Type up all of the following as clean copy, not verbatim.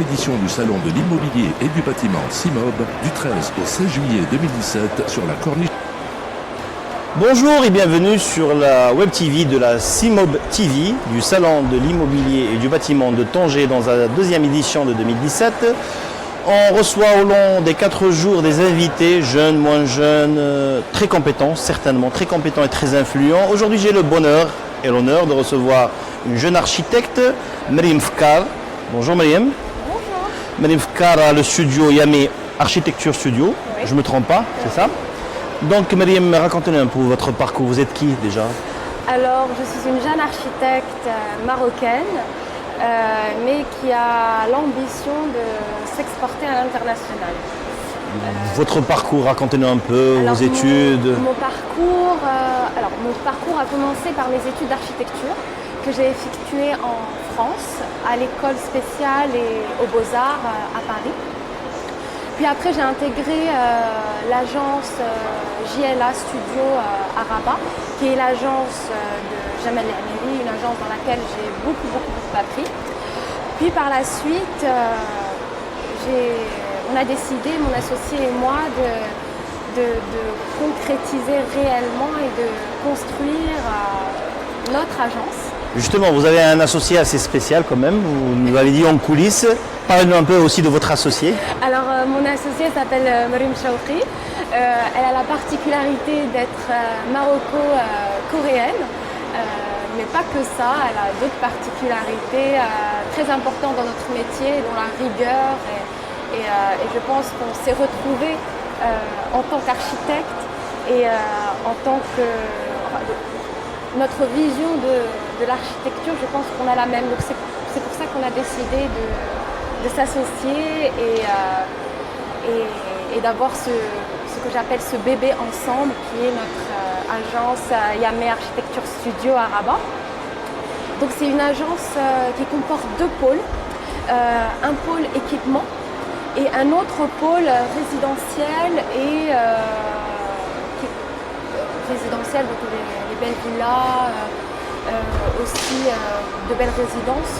Édition du Salon de l'Immobilier et du Bâtiment CIMOB du 13 au 16 juillet 2017 sur la Corniche. Bonjour et bienvenue sur la Web TV de la CIMOB TV du Salon de l'Immobilier et du Bâtiment de Tanger dans la deuxième édition de 2017. On reçoit au long des 4 jours des invités, jeunes, moins jeunes, très compétents, certainement très compétents et très influents. Aujourd'hui, j'ai le bonheur et l'honneur de recevoir une jeune architecte, Mariam Fkar. Bonjour Mariam. Bonjour. Mariam Fkar a le studio Yamé Architecture Studio, Oui. je ne me trompe pas, c'est ça? Donc Mariam, racontez-nous un peu votre parcours. Vous êtes qui déjà? Alors, je suis une jeune architecte marocaine, mais qui a l'ambition de s'exporter à l'international. Votre parcours, racontez-nous un peu, Alors, vos études. Mon parcours a commencé par mes études d'architecture que j'ai effectuées en France, à l'école spéciale et aux Beaux-Arts à Paris. Puis après, j'ai intégré l'agence JLA Studio à Rabat, qui est l'agence de Jamel Amiri, une agence dans laquelle j'ai beaucoup appris. Puis par la suite, on a décidé, mon associé et moi, de concrétiser réellement et de construire notre agence. Justement, vous avez un associé assez spécial quand même, vous nous l'avez dit en coulisses. Parlez-nous un peu aussi de votre associé. Alors, mon associée s'appelle Mariam Chawqi. Elle a la particularité d'être maroco-coréenne, mais pas que ça. Elle a d'autres particularités très importantes dans notre métier, dont la rigueur. Et je pense qu'on s'est retrouvés en tant qu'architecte et en tant que... notre vision de l'architecture, je pense qu'on a la même. Donc c'est pour ça qu'on a décidé de s'associer et d'avoir ce que j'appelle ce bébé ensemble, qui est notre agence Yamé Architecture Studio à Rabat. Donc c'est une agence qui comporte 2 pôles, un pôle équipement et un autre pôle résidentiel résidentiel, donc les belles villas, aussi de belles résidences,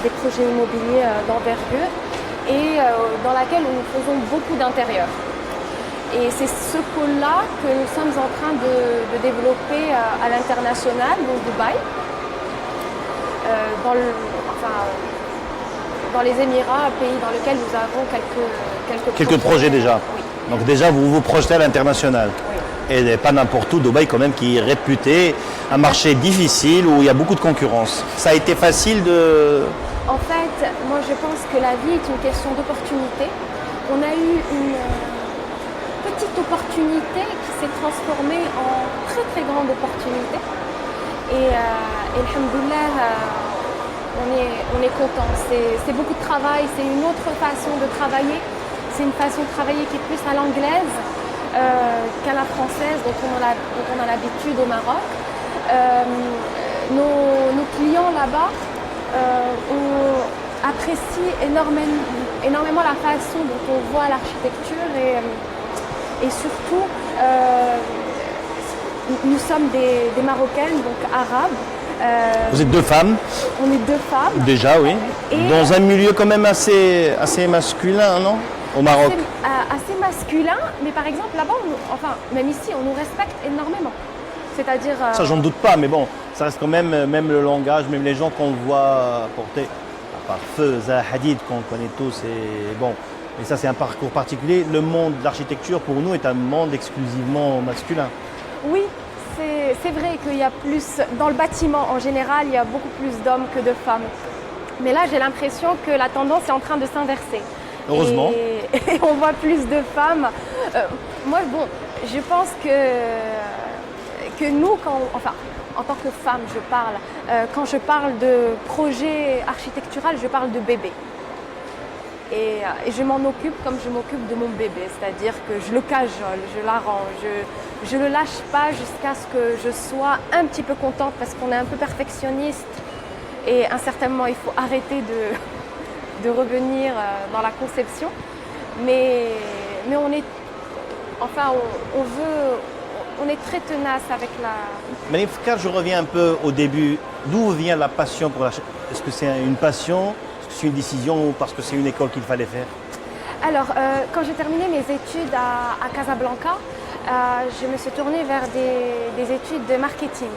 des projets immobiliers d'envergure et dans laquelle nous faisons beaucoup d'intérieur. Et c'est ce pôle-là que nous sommes en train de développer à l'international, donc Dubaï, dans les Émirats, un pays dans lequel nous avons quelques projets déjà. Oui. Donc déjà, vous vous projetez à l'international. Oui. Et pas n'importe où, Dubaï quand même, qui est réputé, un marché difficile où il y a beaucoup de concurrence. Ça a été facile de... En fait, moi je pense que la vie est une question d'opportunité. On a eu une petite opportunité qui s'est transformée en très grande opportunité. Et alhamdoulilah, on est content. C'est beaucoup de travail, c'est une autre façon de travailler. C'est une façon de travailler qui est plus à l'anglaise qu'à la française, dont on a l'habitude au Maroc. Nos clients là-bas apprécient énormément la façon dont on voit l'architecture et surtout nous sommes des Marocaines, donc arabes. Vous êtes 2 femmes? On est 2 femmes. Déjà, oui. Et dans un milieu quand même assez masculin, non? Au Maroc. Assez masculin, mais par exemple là-bas, même ici, on nous respecte énormément. C'est-à-dire... Ça, j'en doute pas, mais bon, ça reste quand même le langage, même les gens qu'on voit porter, à part Feu, Zaha Hadid, qu'on connaît tous, et bon, mais ça c'est un parcours particulier. Le monde de l'architecture, pour nous, est un monde exclusivement masculin. Oui, c'est vrai qu'il y a plus, dans le bâtiment en général, il y a beaucoup plus d'hommes que de femmes. Mais là, j'ai l'impression que la tendance est en train de s'inverser. Heureusement. Et on voit plus de femmes. Moi, bon, je pense que nous, en tant que femme, je parle, quand je parle de projet architectural, je parle de bébé. Et je m'en occupe comme je m'occupe de mon bébé, c'est-à-dire que je le cajole, je l'arrange, je ne le lâche pas jusqu'à ce que je sois un petit peu contente parce qu'on est un peu perfectionniste et à un certain moment il faut arrêter de revenir dans la conception. Mais on est, on est très tenace avec la... Mariam Fkar, je reviens un peu au début. D'où vient la passion pour l'architecture? Est-ce que c'est une passion? Est-ce que c'est une décision ou parce que c'est une école qu'il fallait faire? Alors, quand j'ai terminé mes études à Casablanca, je me suis tournée vers des études de marketing.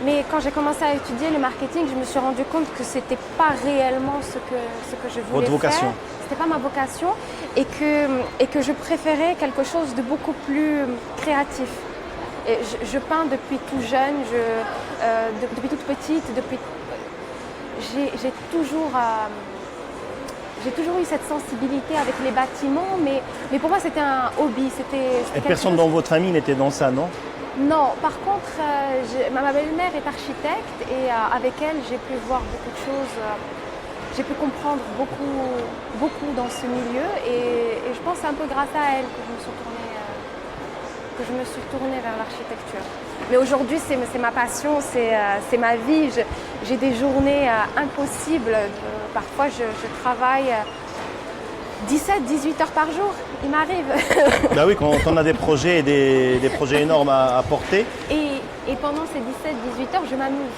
Mais quand j'ai commencé à étudier le marketing, je me suis rendu compte que ce n'était pas réellement ce que je voulais Votre vocation. faire. Ce n'était pas ma vocation et que je préférais quelque chose de beaucoup plus créatif. Et je peins depuis tout jeune, depuis toute petite, j'ai toujours eu cette sensibilité avec les bâtiments, mais pour moi c'était un hobby. Et personne dans votre famille n'était dans ça, non? Non, par contre, ma belle-mère est architecte et avec elle, j'ai pu voir beaucoup de choses, j'ai pu comprendre beaucoup dans ce milieu et je pense que c'est un peu grâce à elle que je me suis tournée vers l'architecture. Mais aujourd'hui, c'est ma passion, c'est ma vie. J'ai des journées impossibles. Parfois, je travaille 17-18 heures par jour, il m'arrive. Bah oui, quand on a des projets, des projets énormes à porter. Et pendant ces 17-18 heures, je m'amuse.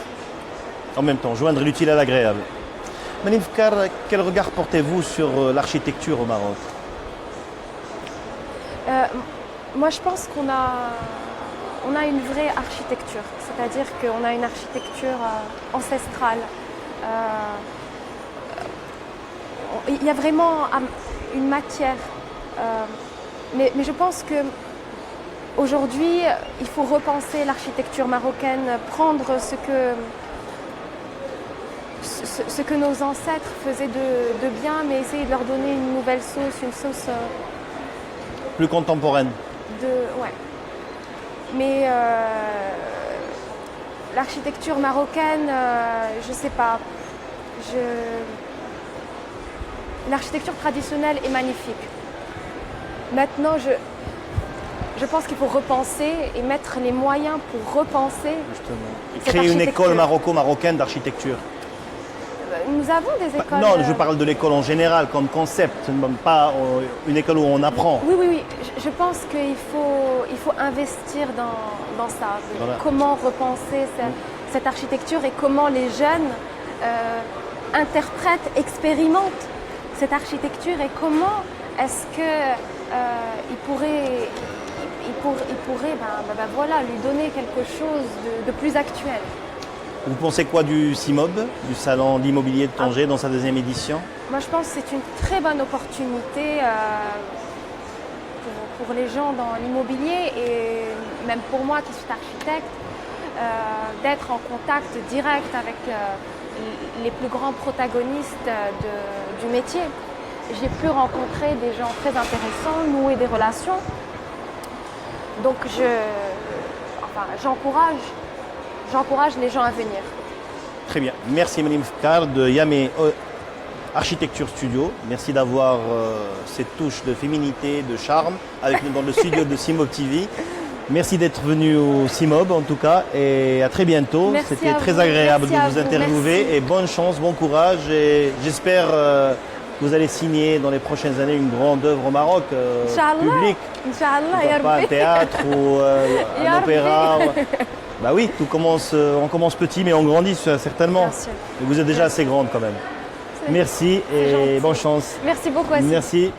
En même temps, joindre l'utile à l'agréable. Manim Fkar, quel regard portez-vous sur l'architecture au Maroc? Moi, je pense qu'on a une vraie architecture. C'est-à-dire qu'on a une architecture ancestrale. Il y a vraiment une matière. Mais je pense qu'aujourd'hui, il faut repenser l'architecture marocaine, prendre ce que nos ancêtres faisaient de bien, mais essayer de leur donner une nouvelle sauce, une sauce plus contemporaine. Ouais. Mais l'architecture marocaine, je sais pas. L'architecture traditionnelle est magnifique. Maintenant, je pense qu'il faut repenser et mettre les moyens pour repenser. Justement. Créer une école marocaine d'architecture. Nous avons des écoles. Non, je parle de l'école en général comme concept, pas une école où on apprend. Oui. Je pense qu'il faut investir dans ça. Voilà. Comment repenser cette architecture et comment les jeunes interprètent, expérimentent cette architecture et comment est-ce qu'ils pourraient voilà, lui donner quelque chose de plus actuel. Vous pensez quoi du CIMOB, du Salon d'immobilier de Tanger, dans sa deuxième édition? Moi, je pense que c'est une très bonne opportunité pour les gens dans l'immobilier et même pour moi qui suis architecte, d'être en contact direct avec les plus grands protagonistes du métier. J'ai pu rencontrer des gens très intéressants, nouer des relations. Donc j'encourage les gens à venir. Très bien. Merci Manim Fkar de Yamé Architecture Studio. Merci d'avoir cette touche de féminité, de charme avec nous dans le studio de CIMOB TV. Merci d'être venu au CIMOB en tout cas et à très bientôt. C'était très agréable de vous interviewer et bonne chance, bon courage et j'espère que vous allez signer dans les prochaines années une grande œuvre au Maroc, publique. Inch'Allah, pas un théâtre ou un opéra. Bah oui, on commence petit mais on grandit certainement. Et vous êtes déjà assez grande quand même. Merci et bonne chance. Merci beaucoup. Merci.